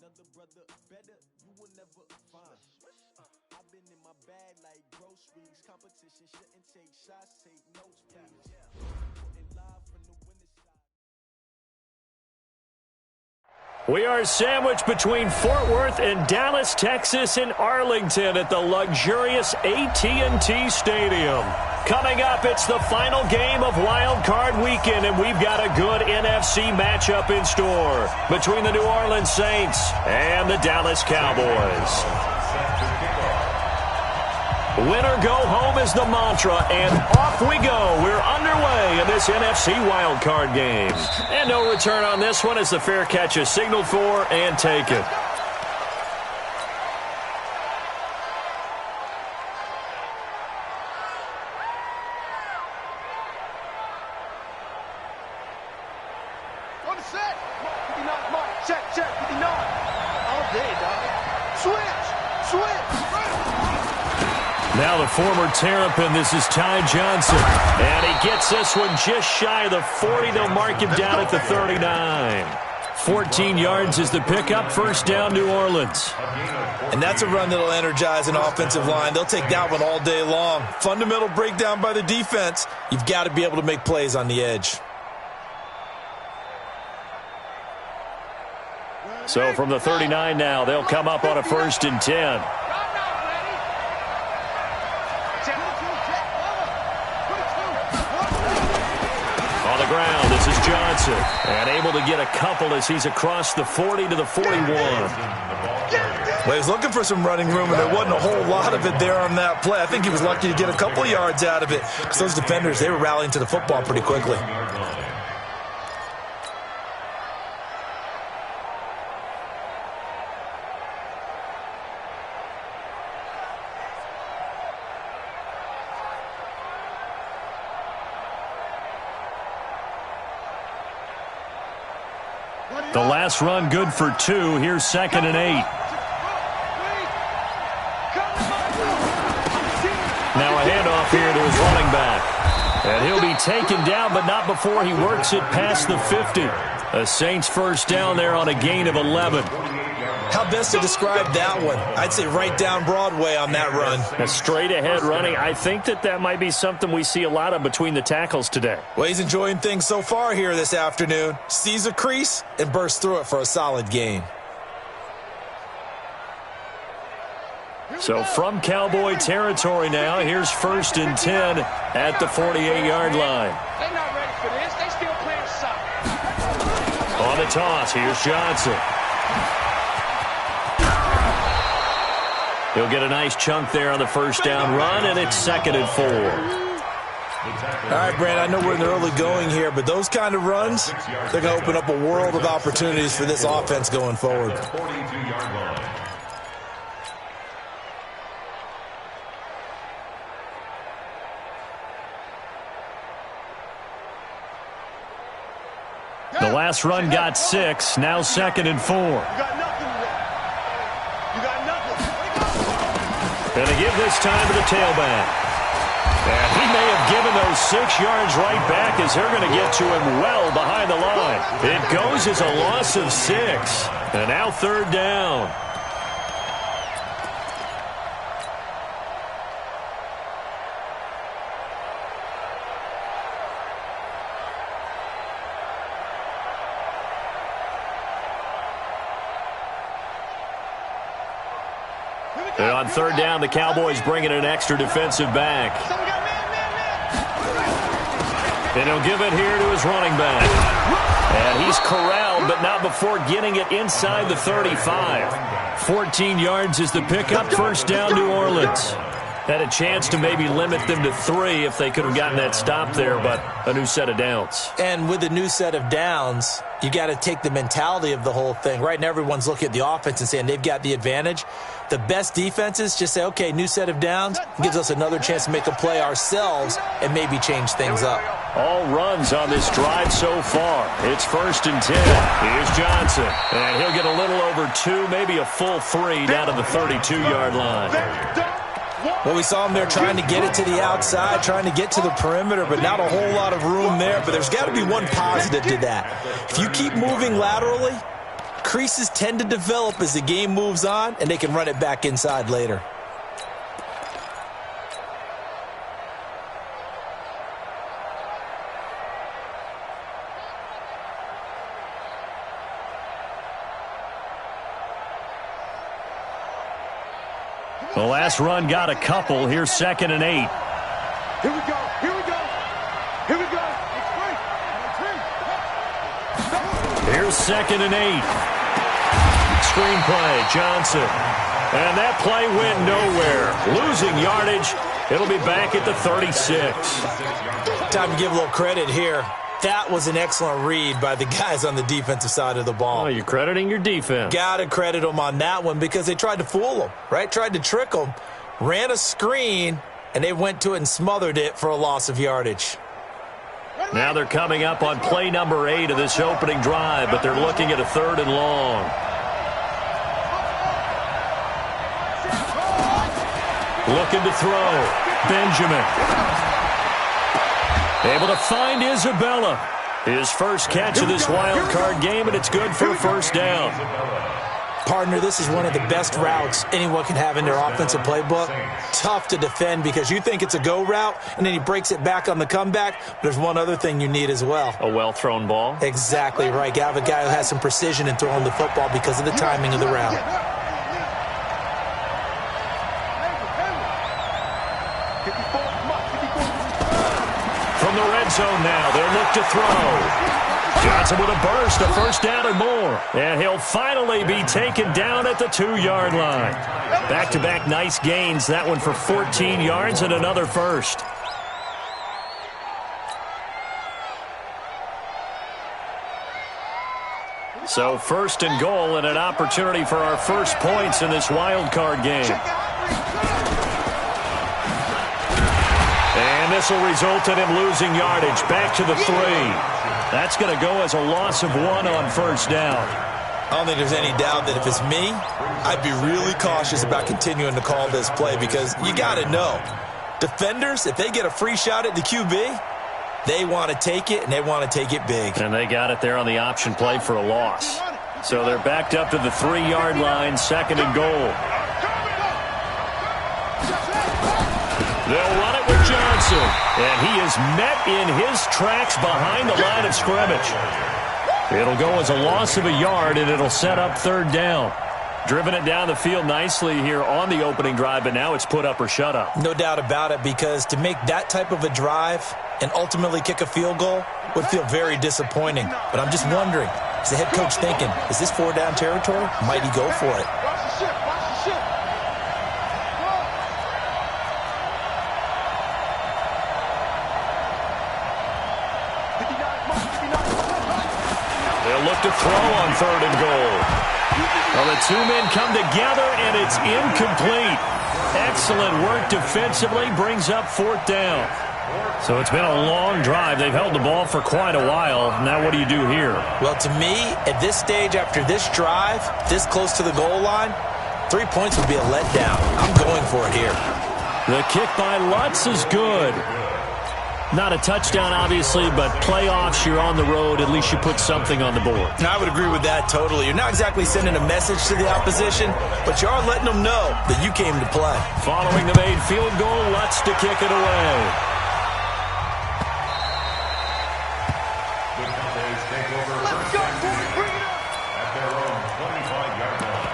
Another brother better, you will never find. I've been in my bag like groceries. Competition shouldn't take shots, take notes, please. Putting live from the winning side. We are sandwiched between Fort Worth and Dallas, Texas, and Arlington at the luxurious AT&T Stadium. Coming up, it's the final game of Wild Card Weekend, and we've got a good NFC matchup in store between the New Orleans Saints and the Dallas Cowboys. Win or go home is the mantra, and off we go. We're underway in this NFC Wild Card game. And no return on this one as the fair catch is signaled for and taken. Now the former Terrapin, this is Ty Johnson. And he gets this one just shy of the 40. They'll mark him down at the 39. 14 yards is the pickup. First down, New Orleans. And that's a run that'll energize an offensive line. They'll take that one all day long. Fundamental breakdown by the defense. You've got to be able to make plays on the edge. So from the 39 now, they'll come up on a 1st and 10. On the ground, this is Johnson. And able to get a couple as he's across the 40 to the 41. Well, he was looking for some running room, and there wasn't a whole lot of it there on that play. I think he was lucky to get a couple yards out of it, because those defenders, they were rallying to the football pretty quickly. The last run good for 2. Here's 2nd and 8. Now a handoff here to his running back. And he'll be taken down, but not before he works it past the 50. A Saints first down there on a gain of 11. How best to describe that one? I'd say right down Broadway on that run. A straight-ahead running. I think that might be something we see a lot of between the tackles today. Well, he's enjoying things so far here this afternoon. Sees a crease and bursts through it for a solid gain. So from Cowboy territory now, here's 1st and 10 at the 48-yard line. They're not ready for this. They still playing soccer. On the toss, here's Johnson. He'll get a nice chunk there on the first down run, and it's 2nd and 4. All right, Brand, I know we're in the early going here, but those kind of runs, they're going to open up a world of opportunities for this offense going forward. The last run got 6, now 2nd and 4. And to give this time to the tailback. And he may have given those 6 yards right back as they're going to get to him well behind the line. It goes as a loss of 6. And now 3rd down. And on 3rd down, the Cowboys bring in an extra defensive back. And he'll give it here to his running back. And he's corralled, but not before getting it inside the 35. 14 yards is the pickup. First down, New Orleans. Had a chance to maybe limit them to 3 if they could have gotten that stop there, but a new set of downs. And with a new set of downs, You got to take the mentality of the whole thing. Right now, everyone's looking at the offense and saying they've got the advantage. The best defenses just say, okay, new set of downs, gives us another chance to make a play ourselves and maybe change things up. All runs on this drive so far. It's 1st and 10. Here's Johnson. And he'll get a little over 2, maybe a full 3 down to the 32-yard line. Well, we saw him there trying to get it to the outside, trying to get to the perimeter, but not a whole lot of room there. But there's got to be one positive to that. If you keep moving laterally, creases tend to develop as the game moves on, and they can run it back inside later. The last run got a couple. Here's 2nd and 8. Here we go. Here we go. Here we go. Here's 2nd and 8. Screenplay, Johnson. And that play went nowhere. Losing yardage. It'll be back at the 36. Time to give a little credit here. That was an excellent read by the guys on the defensive side of the ball. Oh, you're crediting your defense. Got to credit them on that one because they tried to fool them, right? Tried to trick them, ran a screen, and they went to it and smothered it for a loss of yardage. Now they're coming up on play number 8 of this opening drive, but they're looking at a 3rd and long. Looking to throw. Benjamin. Able to find Isabella. His first catch of this wild card game, and it's good for a 1st down. Partner, this is one of the best routes anyone can have in their offensive playbook. Tough to defend because you think it's a go route, and then he breaks it back on the comeback. But there's one other thing you need as well. A well-thrown ball. Exactly right. You have a guy who has some precision in throwing the football because of the timing of the route. From the red zone now, they'll look to throw. Johnson with a burst, a 1st down and more. And he'll finally be taken down at the 2-yard line. Back-to-back nice gains, that one for 14 yards and another 1st. So 1st and goal and an opportunity for our first points in this wild card game. And this will result in him losing yardage. Back to the 3. That's going to go as a loss of 1 on 1st down. I don't think there's any doubt that if it's me, I'd be really cautious about continuing to call this play because you got to know, defenders, if they get a free shot at the QB, they want to take it, and they want to take it big. And they got it there on the option play for a loss. So they're backed up to the 3-yard line, 2nd and goal. They'll run it with Johnson. And he is met in his tracks behind the line of scrimmage. It'll go as a loss of a yard, and it'll set up 3rd down. Driven it down the field nicely here on the opening drive, but now it's put up or shut up. No doubt about it, because to make that type of a drive and ultimately kick a field goal would feel very disappointing. But I'm just wondering, is the head coach thinking, is this 4-down territory? Might he go for it? They'll look to throw on 3rd and goal. Well, the 2 men come together, and it's incomplete. Excellent work defensively, brings up 4th down. So it's been a long drive. They've held the ball for quite a while. Now what do you do here? Well, to me, at this stage, after this drive, this close to the goal line, 3 points would be a letdown. I'm going for it here. The kick by Lutz is good. Not a touchdown, obviously, but playoffs, you're on the road. At least you put something on the board. I would agree with that totally. You're not exactly sending a message to the opposition, but you are letting them know that you came to play. Following the made field goal, Lutz to kick it away. Let's go, boys. Bring it up. At their own 25-yard line.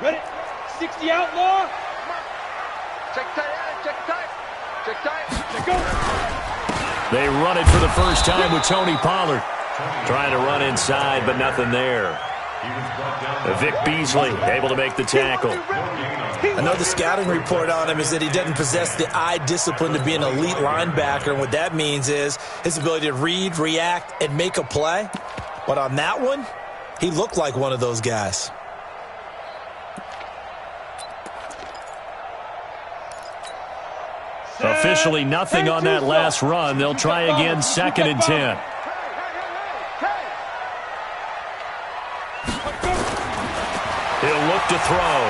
Ready? 60 outlaw. Check tight, check tight, check tight. Check go. They run it for the first time with Tony Pollard. Trying to run inside, but nothing there. Vic Beasley able to make the tackle. I know the scouting report on him is that he doesn't possess the eye discipline to be an elite linebacker, and what that means is his ability to read, react, and make a play. But on that one, he looked like one of those guys. Officially nothing on that last run. They'll try again, 2nd and 10. He'll look to throw.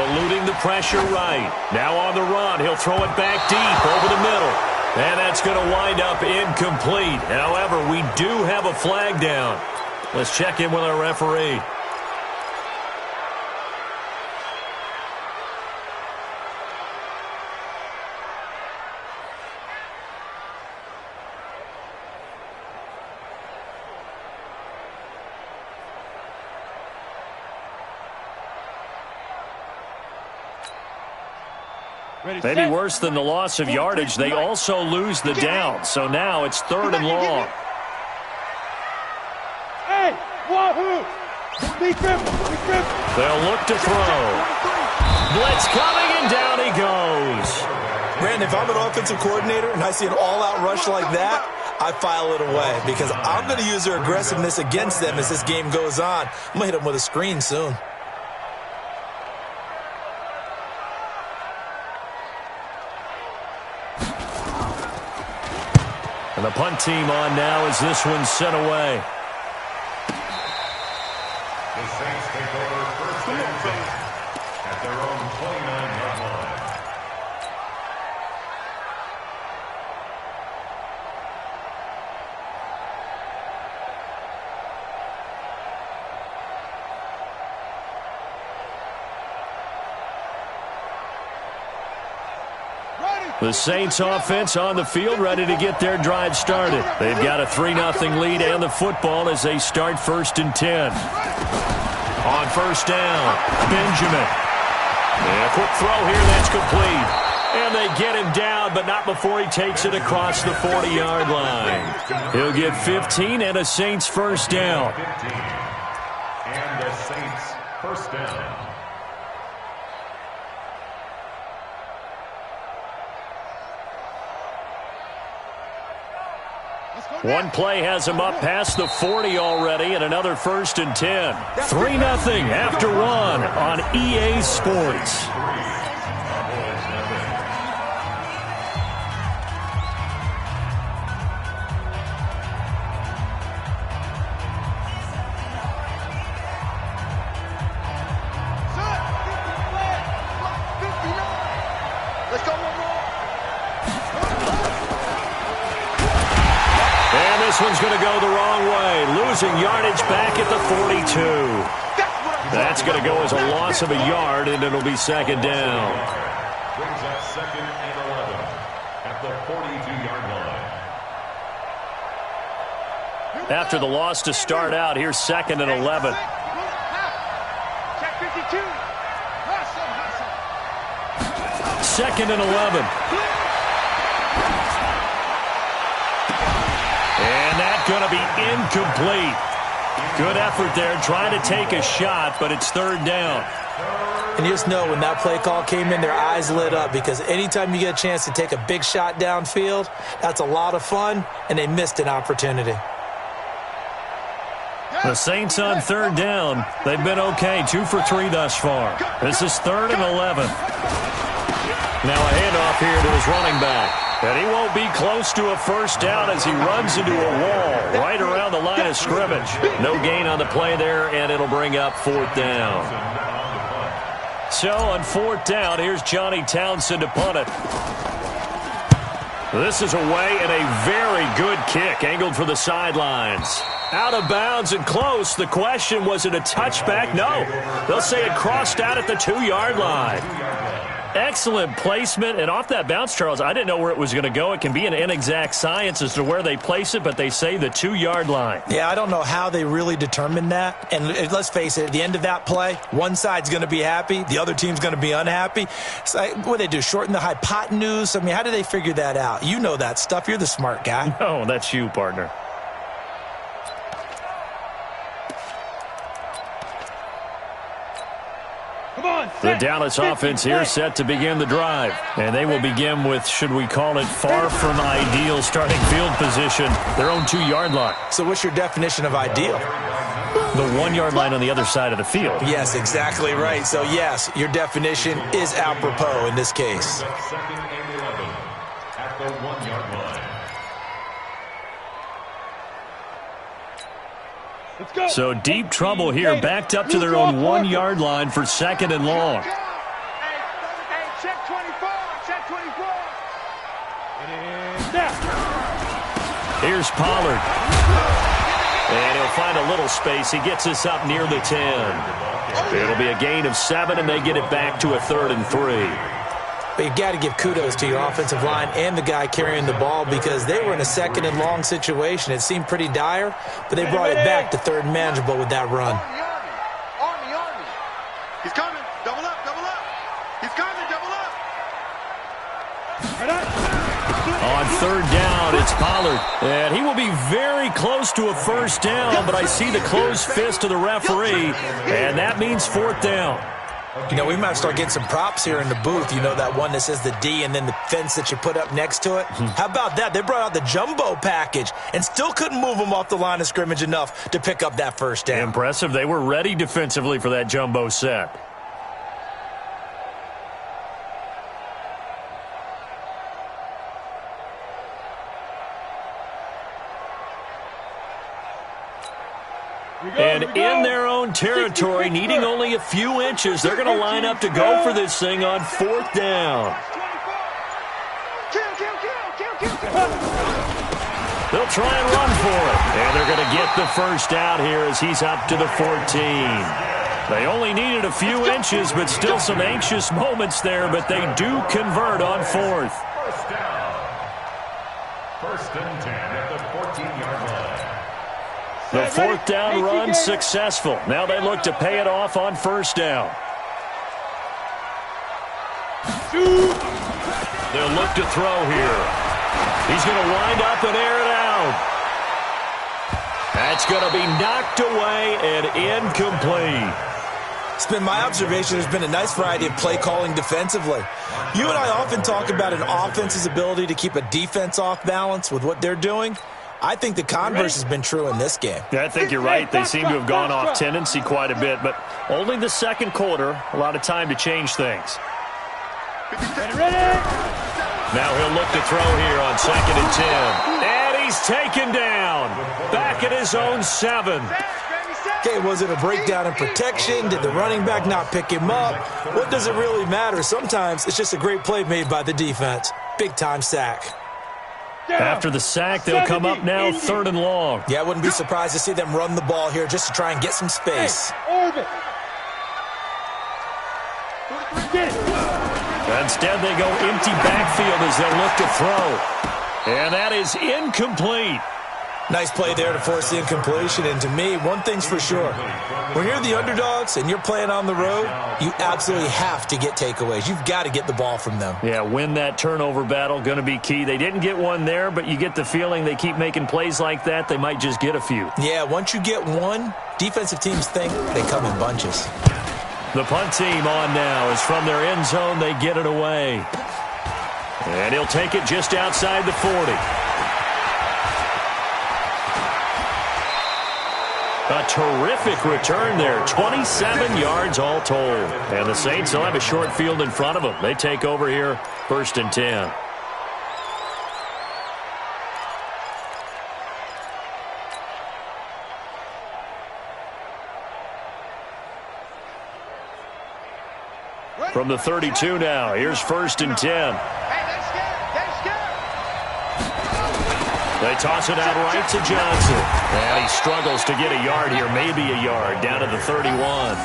Eluding the pressure right. Now on the run. He'll throw it back deep over the middle. And that's going to wind up incomplete. However, we do have a flag down. Let's check in with our referee. Maybe worse than the loss of yardage, they also lose the down. So now it's 3rd and long. They'll look to throw. Blitz coming, and down he goes. Brandon, if I'm an offensive coordinator and I see an all-out rush like that, I file it away because I'm going to use their aggressiveness against them as this game goes on. I'm going to hit them with a screen soon. And the punt team on now as this one's sent away. The Saints take over 1st and 10 at their own 29-yard line. The Saints offense on the field, ready to get their drive started. They've got a 3-0 lead and the football as they start 1st and 10. On 1st down, Benjamin. And a quick throw here, that's complete. And they get him down, but not before he takes it across the 40-yard line. He'll get 15 and a Saints 1st down. 15. And the Saints 1st down. One play has him up past the 40 already, and another 1st and 10. 3-0 after 1 on EA Sports. Let's go one more. This one's going to go the wrong way, losing yardage back at the 42. That's going to go as a loss of a yard, and it'll be 2nd down. Brings up 2nd and 11 at the 42-yard line. After the loss to start out, here's 2nd and 11. Check 52. 2nd and 11. And that's going to be incomplete. Good effort there, trying to take a shot, but it's 3rd down. And you just know when that play call came in, their eyes lit up because anytime you get a chance to take a big shot downfield, that's a lot of fun, and they missed an opportunity. The Saints on 3rd down. They've been okay, 2 for 3 thus far. This is 3rd and 11. Now a handoff here to his running back. And he won't be close to a 1st down as he runs into a wall right around the line of scrimmage. No gain on the play there, and it'll bring up 4th down. So on 4th down, here's Johnny Townsend to punt it. This is away, and a very good kick angled for the sidelines. Out of bounds and close. The question, was it a touchback? No. They'll say it crossed out at the 2-yard line. Excellent placement, and off that bounce, Charles, I didn't know where it was going to go. It can be an inexact science as to where they place it, but they say the 2-yard line. Yeah, I don't know how they really determined that. And let's face it, at the end of that play, one side's going to be happy, the other team's going to be unhappy. It's like, what do they do, shorten the hypotenuse? I mean, how do they figure that out? You know that stuff. You're the smart guy. No, that's you, partner. The Dallas offense here set to begin the drive. And they will begin with, should we call it, far from ideal starting field position, their own 2-yard line. So what's your definition of ideal? The 1-yard line on the other side of the field. Yes, exactly right. So, yes, your definition is apropos in this case. Second and 11 at the 1-yard line. So deep trouble here, backed up to their own 1-yard line for 2nd and long. Hey, check 24, check 24. Here's Pollard. And he'll find a little space. He gets us up near the 10. It'll be a gain of 7, and they get it back to a 3rd and 3. But you've got to give kudos to your offensive line and the guy carrying the ball because they were in a 2nd and long situation. It seemed pretty dire, but they brought it back to 3rd and manageable with that run. Army. He's coming. Double up. He's coming. Double up. On 3rd down, it's Pollard. And he will be very close to a 1st down, but I see the closed fist of the referee, and that means 4th down. You know, we might start getting some props here in the booth. You know, that one that says the D and then the fence that you put up next to it? How about that? They brought out the jumbo package and still couldn't move them off the line of scrimmage enough to pick up that 1st down. Impressive. They were ready defensively for that jumbo set. And in their own territory, needing only a few inches, they're going to line up to go for this thing on 4th down. They'll try and run for it. And they're going to get the 1st down here as he's up to the 14. They only needed a few inches, but still some anxious moments there, but they do convert on 4th. 1st down. 1st and 10 at the 14-yard line. The 4th down run successful. Now they look to pay it off on 1st down. They'll look to throw here. He's going to wind up and air it out. That's going to be knocked away and incomplete. It's been my observation there's been a nice variety of play calling defensively. You and I often talk about an offense's ability to keep a defense off balance with what they're doing. I think the converse has been true in this game. Yeah, I think you're right. They seem to have gone off tendency quite a bit, but only the 2nd quarter, a lot of time to change things. Now he'll look to throw here on 2nd and 10. And he's taken down. Back at his own 7. Okay, was it a breakdown in protection? Did the running back not pick him up? What does it really matter? Sometimes it's just a great play made by the defense. Big-time sack. After the sack, they'll come up now 3rd and long. Yeah, I wouldn't be surprised to see them run the ball here just to try and get some space. Instead, they go empty backfield as they look to throw. And that is incomplete. Nice play there to force the incompletion. And to me, one thing's for sure. When you're the underdogs and you're playing on the road, you absolutely have to get takeaways. You've got to get the ball from them. Yeah, win that turnover battle, going to be key. They didn't get one there, but you get the feeling they keep making plays like that, they might just get a few. Yeah, once you get one, defensive teams think they come in bunches. The punt team on now is from their end zone. They get it away. And he'll take it just outside the 40. A terrific return there. 27 yards all told. And the Saints will have a short field in front of them. They take over here, 1st and 10. From the 32 now, here's 1st and 10. They toss it out right to Johnson. And he struggles to get a yard here, maybe a yard, down to the 31.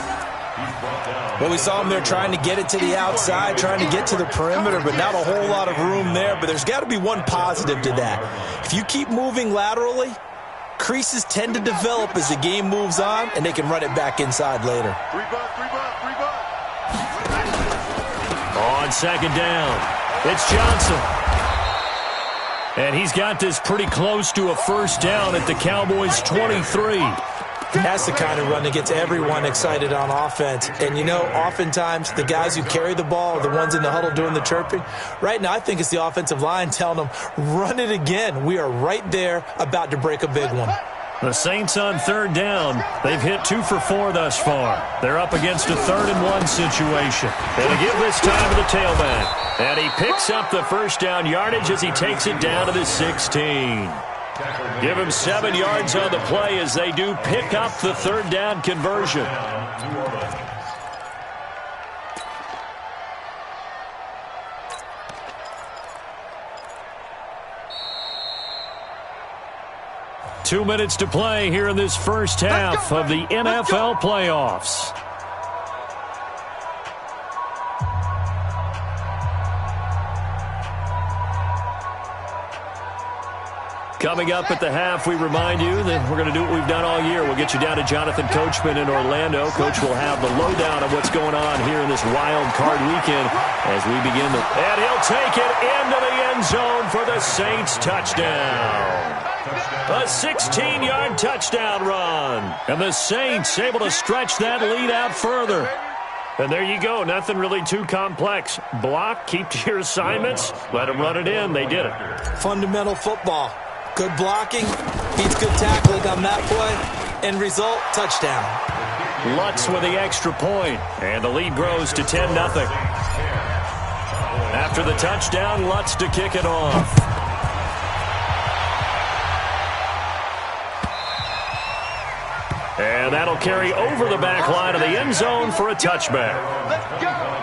Well, we saw him there trying to get it to the outside, trying to get to the perimeter, but not a whole lot of room there. But there's got to be one positive to that. If you keep moving laterally, creases tend to develop as the game moves on, and they can run it back inside later. On second down, it's Johnson. And he's got this pretty close to a first down at the Cowboys' 23. That's the kind of run that gets everyone excited on offense. And, you know, oftentimes the guys who carry the ball are the ones in the huddle doing the chirping. Right now, I think it's the offensive line telling them, run it again. We are right there about to break a big one. The Saints on third down. They've hit 2 for 4 thus far. They're up against a 3rd and 1 situation. And they give this time to the tailback. And he picks up the first down yardage as he takes it down to the 16. Give him 7 yards on the play as they do pick up the 3rd down conversion. Two minutes to play here in this first half of the NFL playoffs. Coming up at the half, we remind you that we're going to do what we've done all year. We'll get you down to Jonathan Coachman in Orlando. Coach will have the lowdown of what's going on here in this wild card weekend as we begin. And he'll take it into the end zone for the Saints touchdown. A 16-yard touchdown run. And the Saints able to stretch that lead out further. And there you go. Nothing really too complex. Block, keep to your assignments, let them run it in. They did it. Fundamental football. Good blocking, beats good tackling on that play. End result, touchdown. Lutz with the extra point, and the lead grows to 10-0. After the touchdown, Lutz to kick it off. And that'll carry over the back line of the end zone for a touchback. Let's go.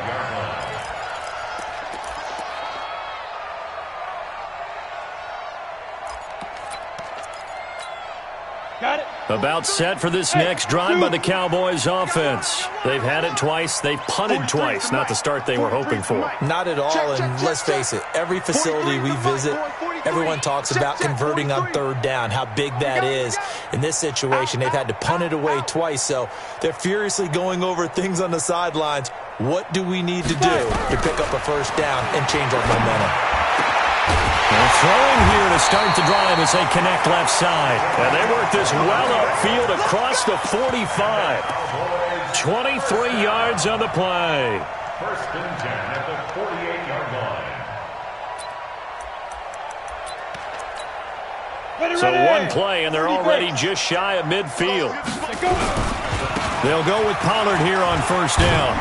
About set for this next drive by the Cowboys offense. They've had it twice. They've punted twice. Not the start they were hoping for. Not at all, and let's face it, every facility we visit, everyone talks about converting on third down, how big that is. In this situation, they've had to punt it away twice, so they're furiously going over things on the sidelines. What do we need to do to pick up a first down and change our momentum? They're throwing here to start the drive as they connect left side. And they work this well upfield across the 45. 23 yards on the play. First and 10 at the 48-yard line. So one play, and they're already just shy of midfield. They'll go with Pollard here on first down.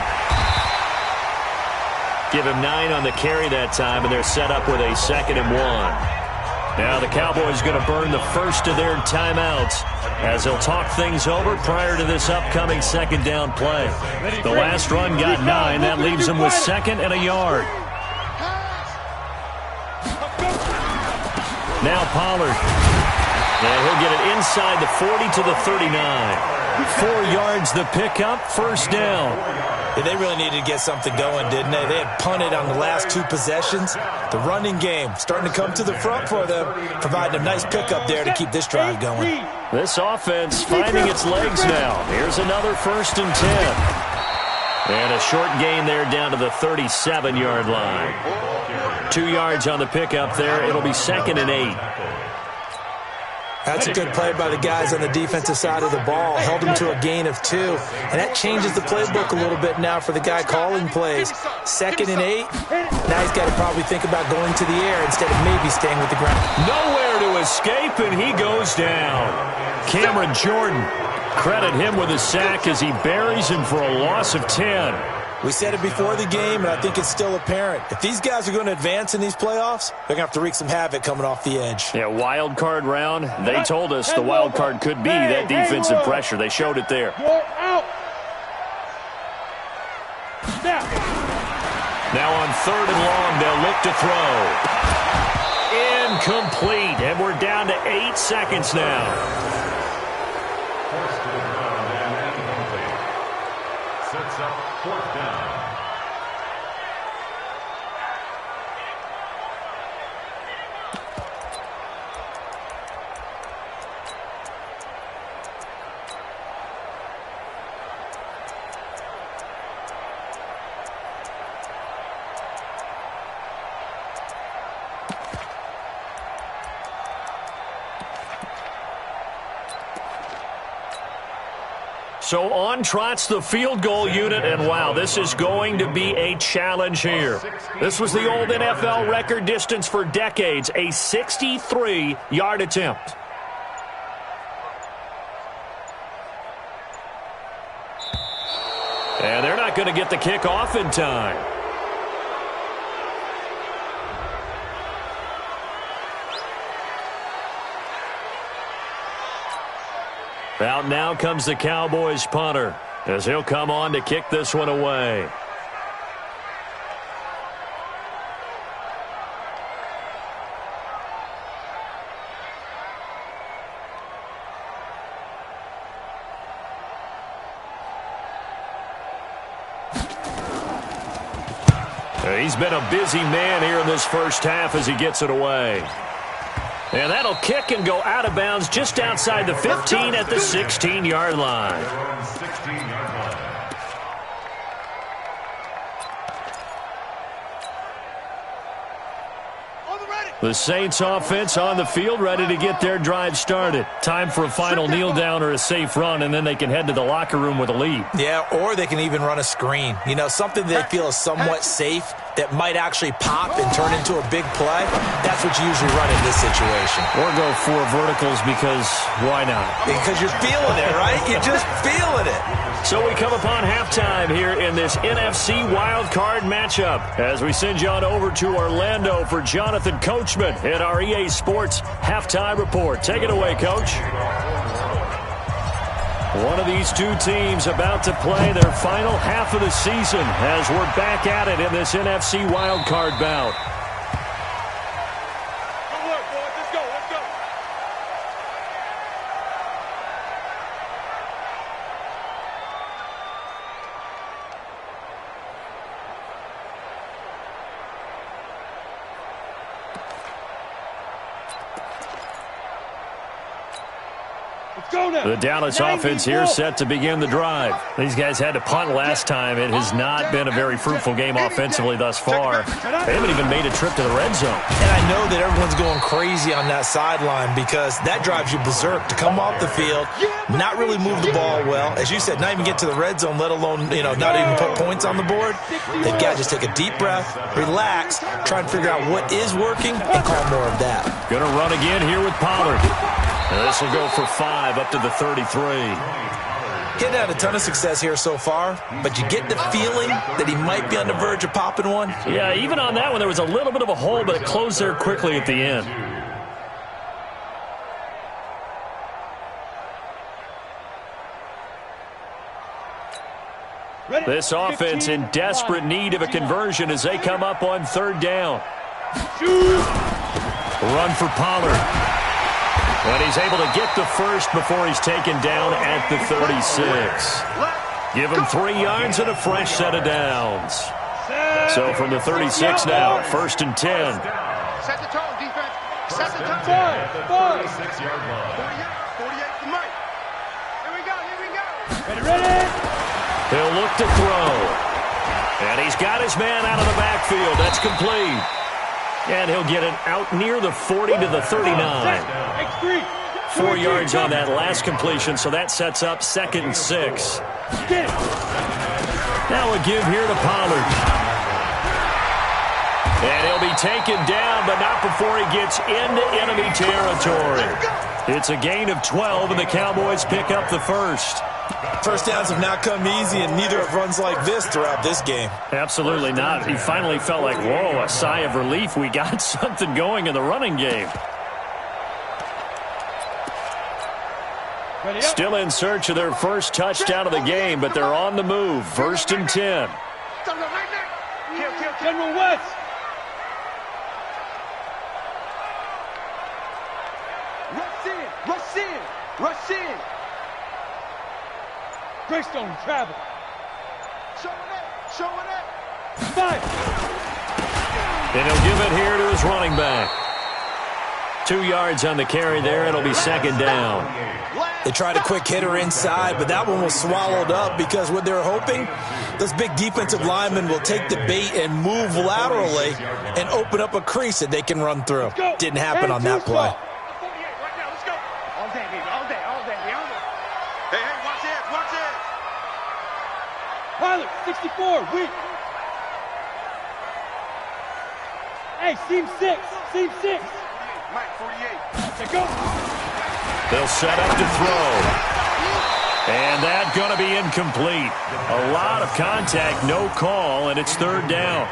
Give him 9 on the carry that time, and they're set up with a 2nd and 1. Now the Cowboys going to burn the first of their timeouts as they'll talk things over prior to this upcoming 2nd down play. The last run got 9. That leaves them with 2nd and a yard. Now Pollard. And he'll get it inside the 40 to the 39. 4 yards the pickup, first down. Yeah, they really needed to get something going, didn't they? They had punted on the last 2 possessions. The running game starting to come to the front for them, providing a nice pickup there to keep this drive going. This offense finding its legs now. Here's another 1st and 10. And a short gain there down to the 37-yard line. 2 yards on the pickup there. It'll be 2nd and 8. That's a good play by the guys on the defensive side of the ball. Held them to a gain of 2. And that changes the playbook a little bit now for the guy calling plays. 2nd and 8. Now he's got to probably think about going to the air instead of maybe staying with the ground. Nowhere to escape, and he goes down. Cameron Jordan, credit him with a sack as he buries him for a loss of 10. We said it before the game, and I think it's still apparent. If these guys are going to advance in these playoffs, they're going to have to wreak some havoc coming off the edge. Yeah, wild card round. They told us the wild card could be that defensive pressure. They showed it there. Now on 3rd and long, they'll look to throw. Incomplete, and we're down to 8 seconds now. sets up 4th down. So on trots the field goal unit, and wow, this is going to be a challenge here. This was the old NFL record distance for decades, a 63-yard attempt. And they're not going to get the kick off in time. Out now comes the Cowboys punter, as he'll come on to kick this one away. He's been a busy man here in this first half as he gets it away. And that'll kick and go out of bounds just outside the 15 at the 16-yard line. The Saints offense on the field, ready to get their drive started. Time for a final kneel down or a safe run, and then they can head to the locker room with a lead. Yeah, or they can even run a screen. You know, something they feel is somewhat safe that might actually pop and turn into a big play. That's what you usually run in this situation. Or go for verticals because why not? Because you're feeling it, right? You're just feeling it. So we come upon halftime here in this NFC Wild Card matchup as we send you on over to Orlando for Jonathan Coachman in our EA Sports Halftime Report. Take it away, Coach. One of these two teams about to play their final half of the season as we're back at it in this NFC Wild Card bout. Good work, boys. Let's go. Let's go. The Dallas offense here set to begin the drive. These guys had to punt last time. It has not been a very fruitful game offensively thus far. They haven't even made a trip to the red zone. And I know that everyone's going crazy on that sideline because that drives you berserk to come off the field, not really move the ball well. As you said, not even get to the red zone, let alone, not even put points on the board. They've got to just take a deep breath, relax, try and figure out what is working, and call more of that. Going to run again here with Pollard. And this will go for 5 up to the 33. He's had a ton of success here so far, but you get the feeling that he might be on the verge of popping one. Yeah, even on that one, there was a little bit of a hole, but it closed there quickly at the end. This offense in desperate need of a conversion as they come up on 3rd down. Run for Pollard. But he's able to get the first before he's taken down at the 36. Give him 3 yards and a fresh set of downs. So from the 36 now, 1st and 10. Set the tone, defense. Set the tone. 46-yard line. 48 for Mike. Here we go. Ready. He'll look to throw. And he's got his man out of the backfield. That's complete. And he'll get it out near the 40 to the 39. 4 yards on that last completion, so that sets up 2nd and 6. Now a give here to Pollard. And he'll be taken down, but not before he gets into enemy territory. It's a gain of 12, and the Cowboys pick up the first. First downs have not come easy, and neither have runs like this throughout this game. Absolutely not. He finally felt like, whoa, a sigh of relief. We got something going in the running game. Still in search of their first touchdown of the game, but they're on the move. 1st and 10. General West. Rush in. Greystone travel. And he'll give it here to his running back. 2 yards on the carry there. It'll be second down. They tried a quick hitter inside, but that one was swallowed up because what they're hoping, those big defensive linemen will take the bait and move laterally and open up a crease that they can run through. Didn't happen on that play. Hey, watch it, watch it. Tyler, 64, weak. Hey, seam 6, seam 6. Mike, 48. Let's go. They'll set up to throw. And that's going to be incomplete. A lot of contact, no call, and it's third down.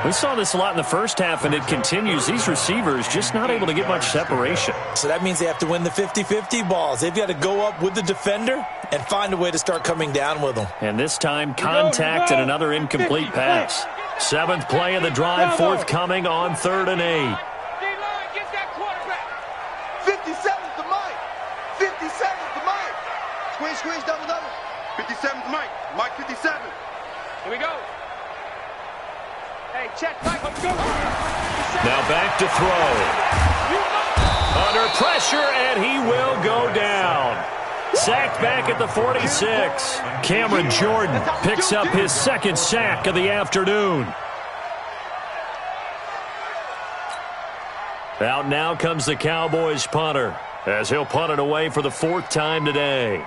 We saw this a lot in the first half, and it continues. These receivers just not able to get much separation. So that means they have to win the 50-50 balls. They've got to go up with the defender and find a way to start coming down with them. And this time, contact and another incomplete pass. 7th play of the drive, forthcoming on 3rd and 8. 57's the Mike. 57's the Mike. Squeeze, double. 57's Mike. Mike 57. Here we go. Hey, check, Mike, let's go. Now back to throw. Under pressure, and he will go down. Sacked back at the 46. Cameron Jordan picks up his 2nd sack of the afternoon. Out now comes the Cowboys punter, as he'll punt it away for the 4th time today.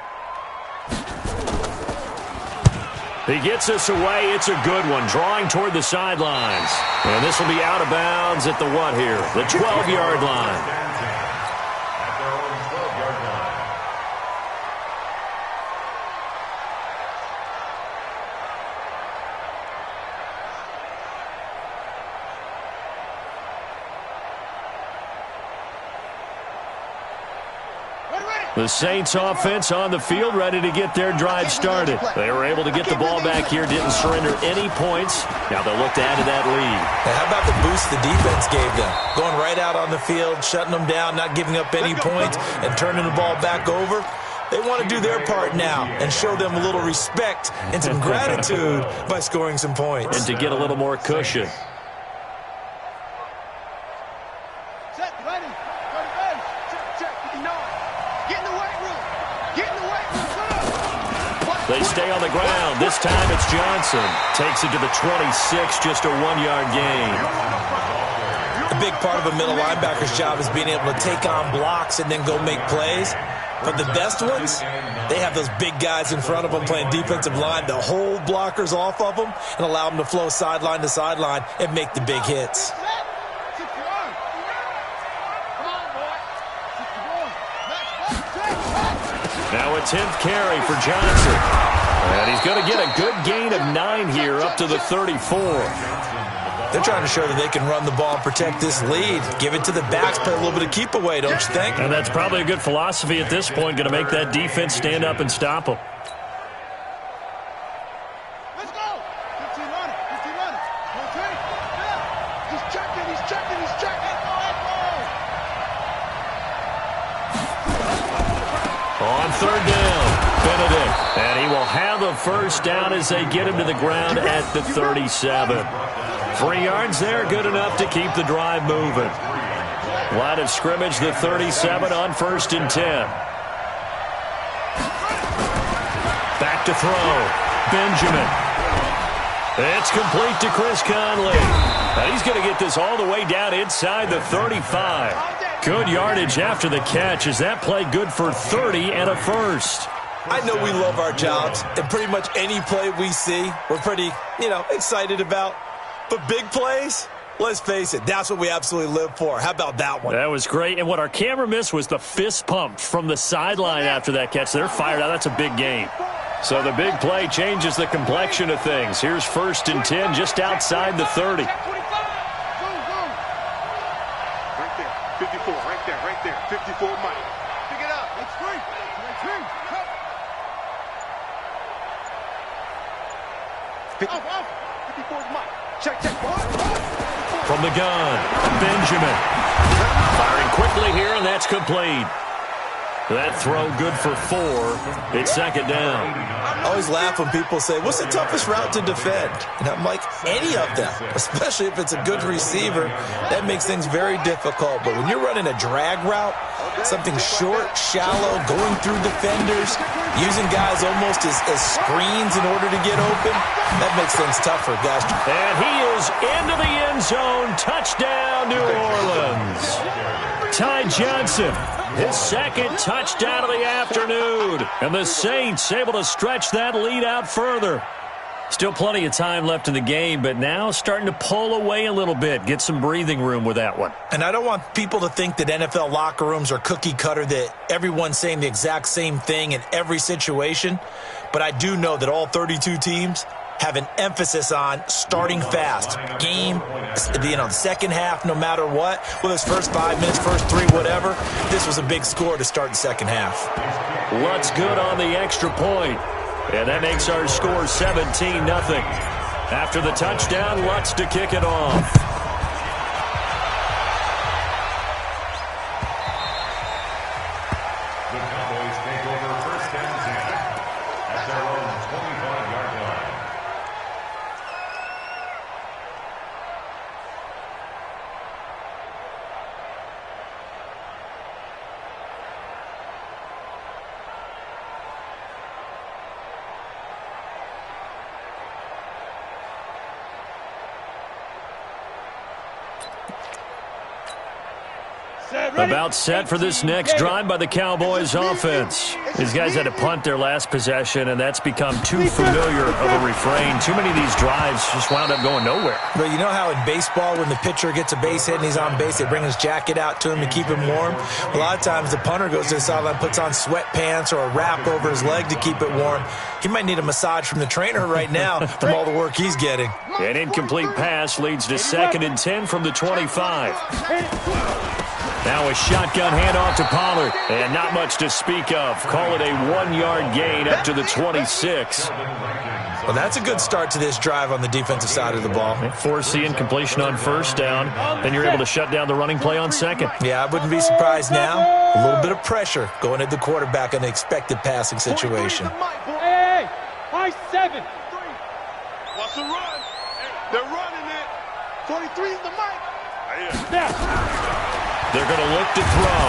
He gets us away. It's a good one, drawing toward the sidelines. And this will be out of bounds at the what here? The 12-yard line. The Saints offense on the field, ready to get their drive started. They were able to get the ball back here, didn't surrender any points. Now they'll look to add to that lead. Now how about the boost the defense gave them? Going right out on the field, shutting them down, not giving up any points, and turning the ball back over. They want to do their part now and show them a little respect and some gratitude by scoring some points. And to get a little more cushion. They stay on the ground. This time it's Johnson. Takes it to the 26, just a 1-yard gain. A big part of a middle linebacker's job is being able to take on blocks and then go make plays. But the best ones, they have those big guys in front of them playing defensive line to hold blockers off of them and allow them to flow sideline to sideline and make the big hits. Now a 10th carry for Johnson. And he's going to get a good gain of 9 here up to the 34. They're trying to show that they can run the ball and protect this lead. Give it to the backs, play a little bit of keep away, don't you think? And that's probably a good philosophy at this point, going to make that defense stand up and stop them. Let's go. 15 running. He's checking. On 3rd down, Benedict. And he will have a first down as they get him to the ground at the 37. 3 yards there, good enough to keep the drive moving. Line of scrimmage, the 37 on 1st and 10. Back to throw. Benjamin. It's complete to Chris Conley. And he's going to get this all the way down inside the 35. Good yardage after the catch. Is that play good for 30 and a first? I know we love our jobs, and pretty much any play we see, we're pretty, excited about. But big plays, let's face it, that's what we absolutely live for. How about that one? That was great. And what our camera missed was the fist pump from the sideline after that catch. They're fired out. That's a big gain. So the big play changes the complexion of things. Here's 1st and 10 just outside the 30. Right there. 54 Mike. Pick it up. It's free. Off. 54's Mike. Check. From the gun, Benjamin. Firing quickly here, and that's complete. That throw good for 4. It's 2nd down. I always laugh when people say, what's the toughest route to defend? And I'm like, any of them, especially if it's a good receiver. That makes things very difficult. But when you're running a drag route, something short, shallow, going through defenders, using guys almost as screens in order to get open, that makes things tougher, guys. And he is into the end zone. Touchdown, New Orleans. Ty Johnson, his second touchdown of the afternoon. And the Saints able to stretch that lead out further. Still plenty of time left in the game, but now starting to pull away a little bit. Get some breathing room with that one. And I don't want people to think that NFL locker rooms are cookie cutter, that everyone's saying the exact same thing in every situation. But I do know that all 32 teams have an emphasis on starting fast. Game, the second half, no matter what. Whether it's first 5 minutes, first 3, whatever. This was a big score to start the second half. Lutz good on the extra point. And that makes our score 17-0. After the touchdown, Lutz to kick it off. The Cowboys take over first and 10 at their own 25-yard line. About set for this next drive by the Cowboys offense. These guys had to punt their last possession, and that's become too familiar of a refrain. Too many of these drives just wound up going nowhere. But you know how in baseball, when the pitcher gets a base hit and he's on base, they bring his jacket out to him to keep him warm? A lot of times the punter goes to the sideline, puts on sweatpants or a wrap over his leg to keep it warm. He might need a massage from the trainer right now from all the work he's getting. An incomplete pass leads to 2nd and 10 from the 25. Now a shotgun handoff to Pollard, and not much to speak of. Call it a 1-yard gain up to the 26. Well, that's a good start to this drive on the defensive side of the ball. Force the incompletion on first down, then you're able to shut down the running play on second. Yeah, I wouldn't be surprised now. A little bit of pressure going at the quarterback in the expected passing situation. Hey, high 7. What's the run? They're running it. 43 is the mic. They're going to look to throw.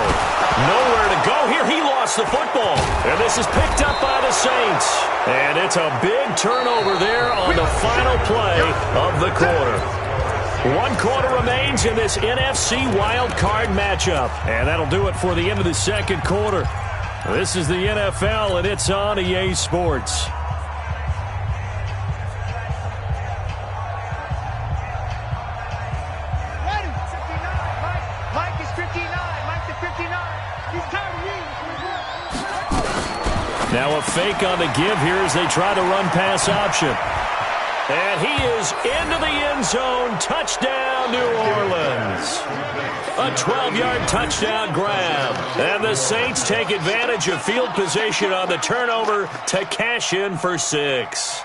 Nowhere to go here. He lost the football. And this is picked up by the Saints. And it's a big turnover there on the final play of the quarter. 1 quarter remains in this NFC wild card matchup. And that'll do it for the end of the second quarter. This is the NFL, and it's on EA Sports. Now a fake on the give here as they try to run pass option. And he is into the end zone. Touchdown, New Orleans. A 12-yard touchdown grab. And the Saints take advantage of field position on the turnover to cash in for 6.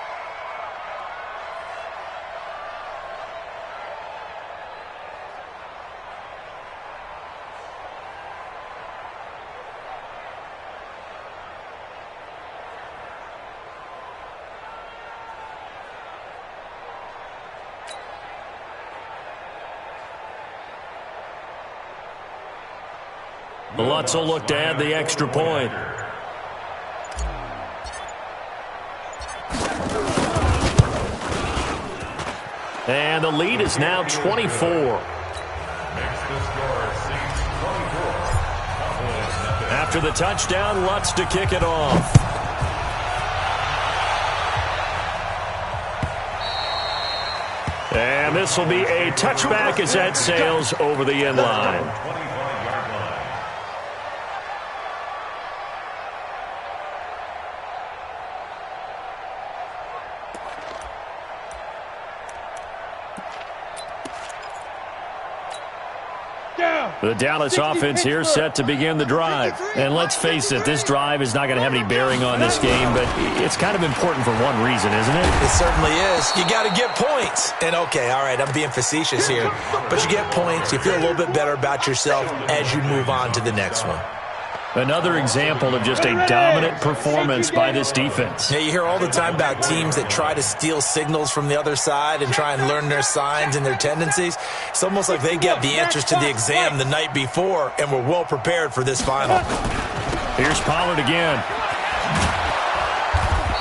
Lutz will look to add the extra point. And the lead is now 24. After the touchdown, Lutz to kick it off. And this will be a touchback as that sails over the end line. The Dallas offense here set to begin the drive. And let's face it, this drive is not going to have any bearing on this game, but it's kind of important for one reason, isn't it? It certainly is. You got to get points. And okay, all right, I'm being facetious here, but you get points, you feel a little bit better about yourself as you move on to the next one. Another example of just a dominant performance by this defense. Yeah, you hear all the time about teams that try to steal signals from the other side and try and learn their signs and their tendencies. It's almost like they get the answers to the exam the night before and were well prepared for this final. Here's Pollard again.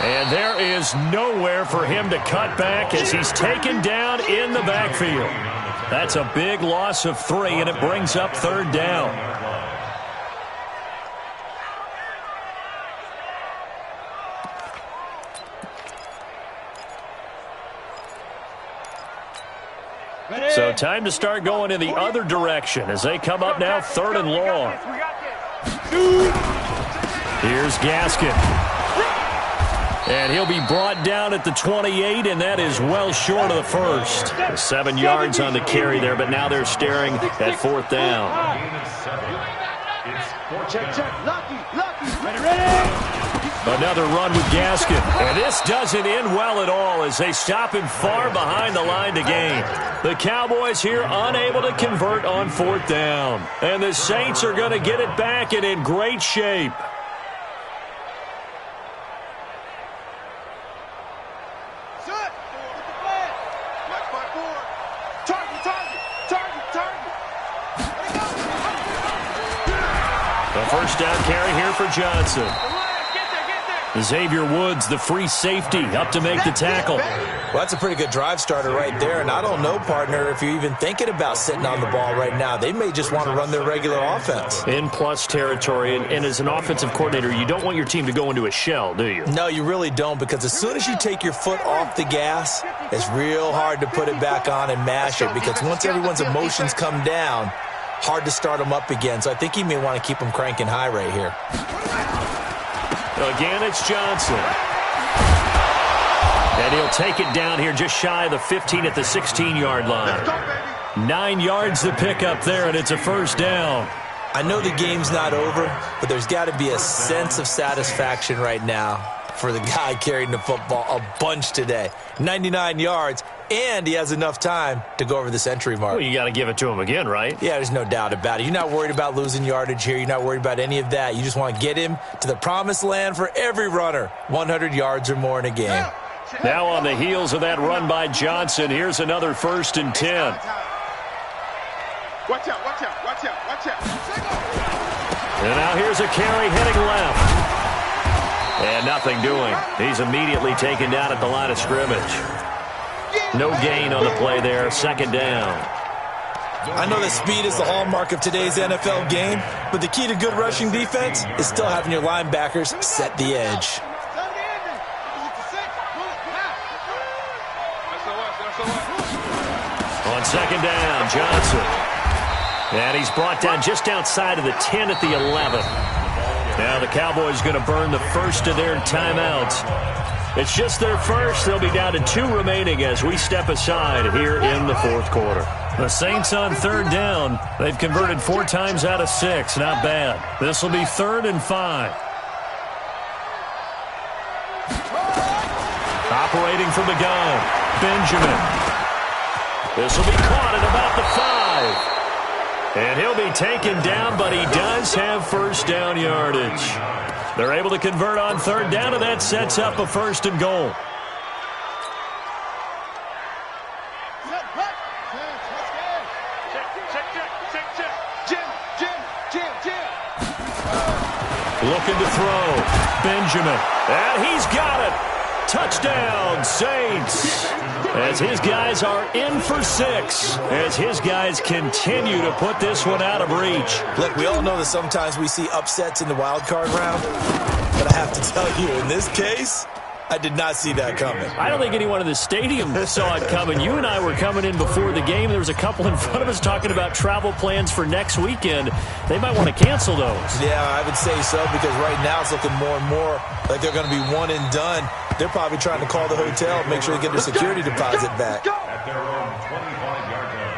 And there is nowhere for him to cut back as he's taken down in the backfield. That's a big loss of 3, and it brings up 3rd down. So time to start going in the other direction as they come up now 3rd and long. Here's Gaskin. And he'll be brought down at the 28, and that is well short of the first. 7 yards on the carry there, but now they're staring at 4th down. Check. Lucky. Ready. Another run with Gaskin. And this doesn't end well at all as they stop him far behind the line to gain. The Cowboys here unable to convert on 4th down. And the Saints are going to get it back and in great shape. First down carry here for Johnson. Xavier Woods, the free safety, up to make the tackle. Well, that's a pretty good drive starter right there, and I don't know, partner, if you're even thinking about sitting on the ball right now. They may just want to run their regular offense. In plus territory, and as an offensive coordinator, you don't want your team to go into a shell, do you? No, you really don't, because as soon as you take your foot off the gas, it's real hard to put it back on and mash it, because once everyone's emotions come down, hard to start them up again. So I think he may want to keep them cranking high right here. Again, it's Johnson. And he'll take it down here just shy of the 15 at the 16-yard line. 9 yards to pick up there, and it's a first down. I know the game's not over, but there's got to be a sense of satisfaction right now for the guy carrying the football a bunch today. 99 yards, and he has enough time to go over the century mark. Well, you got to give it to him again, right? Yeah, there's no doubt about it. You're not worried about losing yardage here. You're not worried about any of that. You just want to get him to the promised land for every runner, 100 yards or more in a game. Now on the heels of that run by Johnson, here's another 1st and 10. Watch out. And now here's a carry heading left. And nothing doing. He's immediately taken down at the line of scrimmage. No gain on the play there. 2nd down. I know that speed is the hallmark of today's NFL game, but the key to good rushing defense is still having your linebackers set the edge. On 2nd down, Johnson. And he's brought down just outside of the 10 at the 11. Now the Cowboys going to burn the first of their timeouts. It's just their first. They'll be down to 2 remaining as we step aside here in the 4th quarter. The Saints on 3rd down. They've converted 4 times out of 6. Not bad. This will be 3rd and 5. Operating from the gun, Benjamin. This will be caught at about the 5. And he'll be taken down, but he does have first down yardage. They're able to convert on 3rd down, and that sets up a 1st and goal. Looking to throw. Benjamin. And he's got it. Touchdown, Saints. As his guys are in for 6. As his guys continue to put this one out of reach. Look, we all know that sometimes we see upsets in the wild card round. But I have to tell you, in this case, I did not see that coming. I don't think anyone in the stadium saw it coming. You and I were coming in before the game. There was a couple in front of us talking about travel plans for next weekend. They might want to cancel those. Yeah, I would say so, because right now it's looking more and more like they're going to be one and done. They're probably trying to call the hotel and make sure they get their security deposit back. At their own 25-yard line.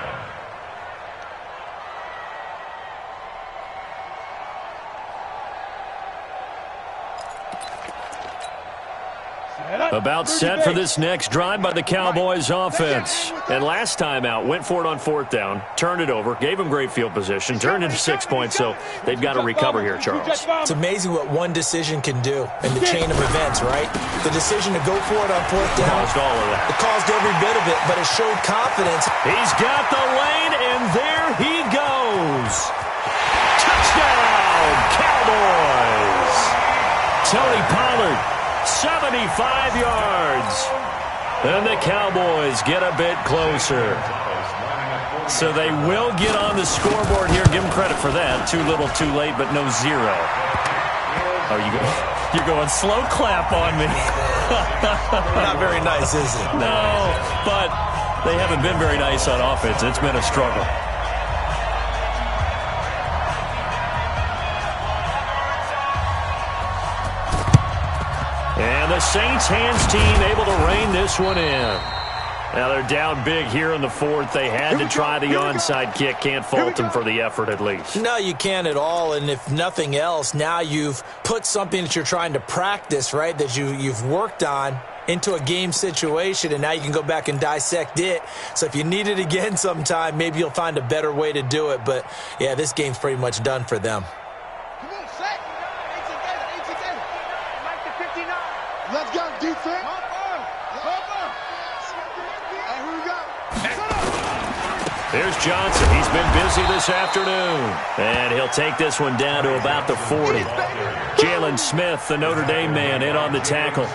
About set for this next drive by the Cowboys offense. And last time out, went for it on 4th down, turned it over, gave them great field position, turned into 6 points, so they've got to recover here, Charles. It's amazing what one decision can do in the chain of events, right? The decision to go for it on 4th down. Caused all of that. It caused every bit of it, but it showed confidence. He's got the lane, and there he goes. Touchdown, Cowboys. Tony Pollard, 75 yards. And the Cowboys get a bit closer. So they will get on the scoreboard here. Give them credit for that. Too little, too late, but no zero. Oh, you're going slow clap on me. Not very nice, is it? No, but they haven't been very nice on offense. It's been a struggle. And the Saints hands team able to rein this one in. Now they're down big here in the 4th. They had to try the onside kick. Can't fault them for the effort at least. No, you can't at all. And if nothing else, now you've put something that you're trying to practice, right, that you've worked on into a game situation, and now you can go back and dissect it. So if you need it again sometime, maybe you'll find a better way to do it. But, yeah, this game's pretty much done for them. Come on, set. Ain't together. Mike to 59. Let's go, defense. Hey, who we got? Here's Johnson. He's been busy this afternoon. And he'll take this one down to about the 40. Jalen Smith, the Notre Dame man, in on the tackle.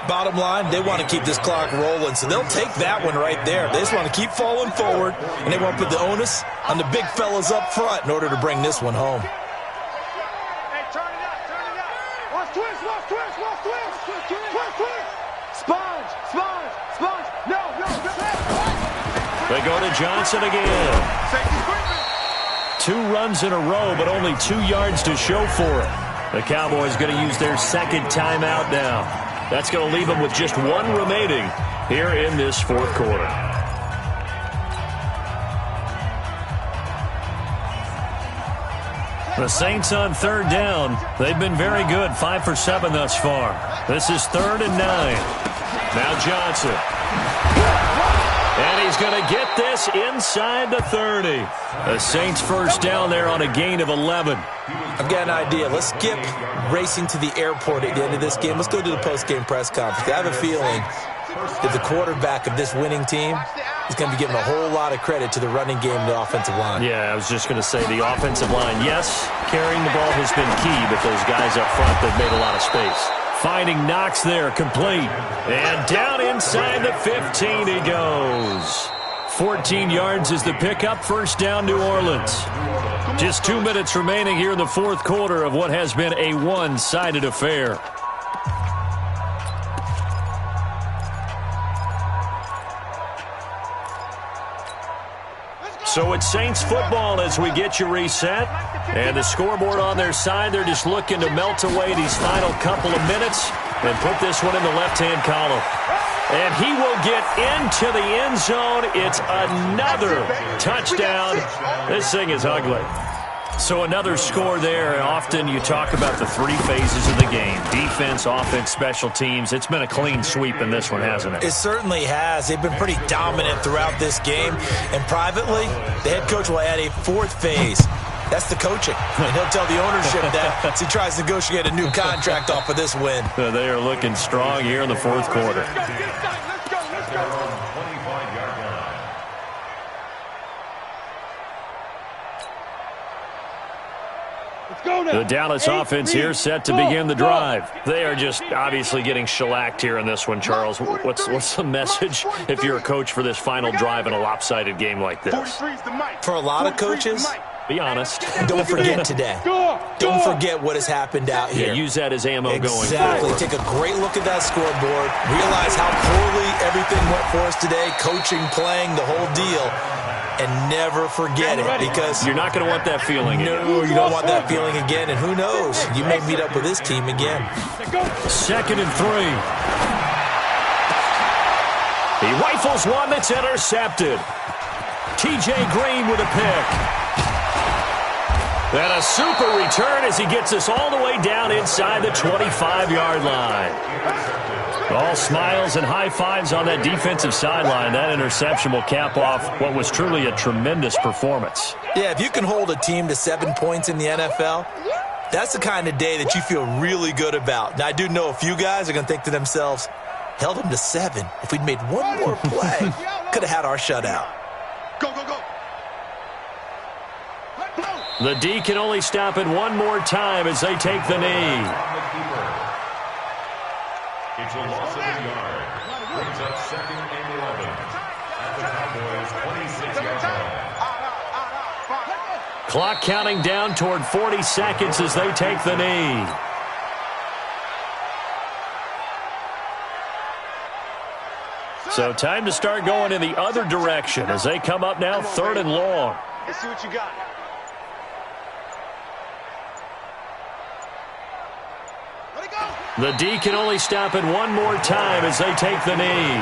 Bottom line, they want to keep this clock rolling, so they'll take that one right there. They just want to keep falling forward, and they want to put the onus on the big fellas up front in order to bring this one home. Hey, turn it up. Watch twist. Sponge. No. They go to Johnson again. 2 runs in a row, but only 2 yards to show for it. The Cowboys going to use their second timeout now. That's going to leave them with just 1 remaining here in this 4th quarter. The Saints on 3rd down. They've been very good, 5 for 7 thus far. This is 3rd and 9. Now Johnson. And he's going to get this inside the 30. The Saints first down there on a gain of 11. I've got an idea. Let's skip racing to the airport at the end of this game. Let's go to the post-game press conference. I have a feeling that the quarterback of this winning team is going to be giving a whole lot of credit to the running game and the offensive line. Yeah, I was just going to say the offensive line, yes, carrying the ball has been key, but those guys up front, they've made a lot of space. Finding Knox there, complete. And down inside the 15 he goes. 14 yards is the pickup, first down New Orleans. Just 2 minutes remaining here in the 4th quarter of what has been a one-sided affair. So it's Saints football as we get you reset. And the scoreboard on their side, they're just looking to melt away these final couple of minutes and put this one in the left-hand column. And he will get into the end zone. It's another touchdown. This thing is ugly. So another score there, and often you talk about the 3 phases of the game. Defense, offense, special teams. It's been a clean sweep in this one, hasn't it? It certainly has. They've been pretty dominant throughout this game. And privately, the head coach will add a 4th phase. That's the coaching. And he'll tell the ownership that as he tries to negotiate a new contract off of this win. They are looking strong here in the 4th quarter. Let's go. The Dallas offense here set to begin the drive. They are just obviously getting shellacked here in this one, Charles. What's the message if you're a coach for this final drive in a lopsided game like this? For a lot of coaches, be honest. Don't forget today. Don't forget what has happened out here. Yeah, use that as ammo going forward. Exactly. Take a great look at that scoreboard. Realize how poorly everything went for us today. Coaching, playing, the whole deal. And never forget it, because you're not going to want that feeling again. No, you don't want that feeling again. And who knows? You may meet up with this team again. 2nd and 3. He rifles one that's intercepted. TJ Green with a pick. And a super return as he gets us all the way down inside the 25-yard line. All smiles and high fives on that defensive sideline. That interception will cap off what was truly a tremendous performance. Yeah, if you can hold a team to 7 points in the NFL, that's the kind of day that you feel really good about. Now, I do know a few guys are going to think to themselves, held them to 7. If we'd made one more play, could have had our shutout. Go, go, go. The D can only stop it one more time as they take the knee. It's a loss of a yard. Brings up 2nd and 11. At the Cowboys' 26-yard line. Clock counting down toward 40 seconds as they take the knee. So time to start going in the other direction as they come up now 3rd and long. Let's see what you got. The D can only stop it one more time as they take the knee.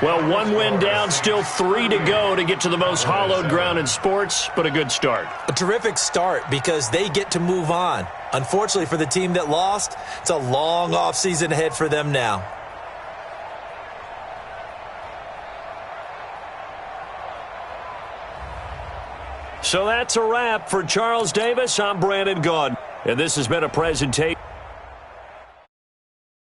Well, 1 win down, still 3 to go to get to the most hallowed ground in sports, but a good start. A terrific start because they get to move on. Unfortunately for the team that lost, it's a long offseason ahead for them now. So that's a wrap for Charles Davis. I'm Brandon Gaudin, and this has been a presentation.